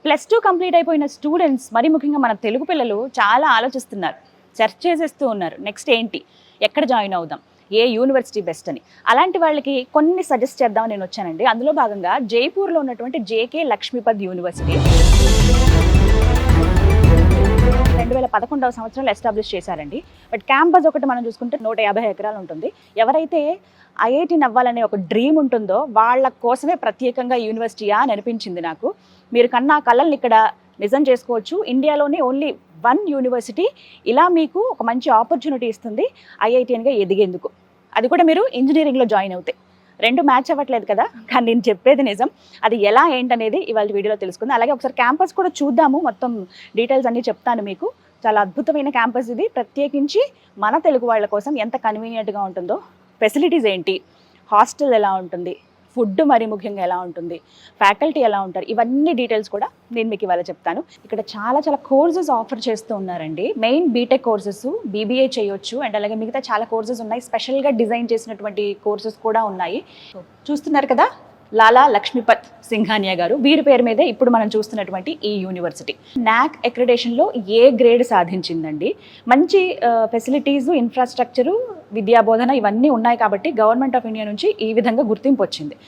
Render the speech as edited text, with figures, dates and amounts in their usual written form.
+2 complete అయిపోయిన students, మరి ముఖ్యంగా మన తెలుగు పిల్లలు చాలా ఆలోచిస్తున్నారు, సెర్చ్ చేసేస్తూ ఉన్నారు. నెక్స్ట్ ఏంటి, ఎక్కడ జాయిన్ అవుదాం, ఏ యూనివర్సిటీ బెస్ట్ అని. అలాంటి వాళ్ళకి కొన్ని సజెస్ట్ చేద్దామని నేను వచ్చానండి. అందులో భాగంగా జైపూర్లో ఉన్నటువంటి జేకే లక్ష్మీపద్ యూనివర్సిటీ 2011వ సంవత్సరంలో ఎస్టాబ్లిష్ చేశారండి. బట్ క్యాంపస్ ఒకటి మనం చూసుకుంటే 150 ఎకరాలు ఉంటుంది. ఎవరైతే ఐఐటీని అవ్వాలనే ఒక డ్రీమ్ ఉంటుందో వాళ్ళ కోసమే ప్రత్యేకంగా యూనివర్సిటీయా అని అనిపించింది నాకు. మీరు కన్నా కళల్ని ఇక్కడ నిజం చేసుకోవచ్చు. ఇండియాలోనే ఓన్లీ 1 యూనివర్సిటీ ఇలా మీకు ఒక మంచి ఆపర్చునిటీ ఇస్తుంది ఐఐటీఎన్గా ఎదిగేందుకు. అది కూడా మీరు ఇంజనీరింగ్లో జాయిన్ అవుతే. 2 మ్యాచ్ అవ్వట్లేదు కదా, కానీ నేను చెప్పేది నిజం. అది ఎలా ఏంటనేది ఇవాళ వీడియోలో తెలుసుకుందాం. అలాగే ఒకసారి క్యాంపస్ కూడా చూద్దాము, మొత్తం డీటెయిల్స్ అన్నీ చెప్తాను మీకు. చాలా అద్భుతమైన క్యాంపస్ ఇది, ప్రత్యేకించి మన తెలుగు వాళ్ళ కోసం ఎంత కన్వీనియంట్గా ఉంటుందో, ఫెసిలిటీస్ ఏంటి, హాస్టల్ ఎలా ఉంటుంది, ఫుడ్ మరి ముఖ్యంగా ఎలా ఉంటుంది, ఫ్యాకల్టీ ఎలా ఉంటారు, ఇవన్నీ డీటెయిల్స్ కూడా నేను మీకు ఇవాళ చెప్తాను. ఇక్కడ చాలా కోర్సెస్ ఆఫర్ చేస్తూ ఉన్నారండి. మెయిన్ బీటెక్ కోర్సెస్, బీబీఏ చేయొచ్చు, అండ్ అలాగే మిగతా చాలా కోర్సెస్ ఉన్నాయి. స్పెషల్గా డిజైన్ చేసినటువంటి కోర్సెస్ కూడా ఉన్నాయి. చూస్తున్నారు కదా, లాలా లక్ష్మీపత్ సింఘానియా గారు, వీరి పేరు మీదే ఇప్పుడు మనం చూస్తున్నటువంటి ఈ యూనివర్సిటీ నాక్ అక్రిడేషన్లో ఏ గ్రేడ్ సాధించిందండి. మంచి ఫెసిలిటీస్, ఇన్ఫ్రాస్ట్రక్చరు, విద్యాబోధన ఇవన్నీ ఉన్నాయి కాబట్టి గవర్నమెంట్ ఆఫ్ ఇండియా నుంచి ఈ విధంగా గుర్తింపు వచ్చింది.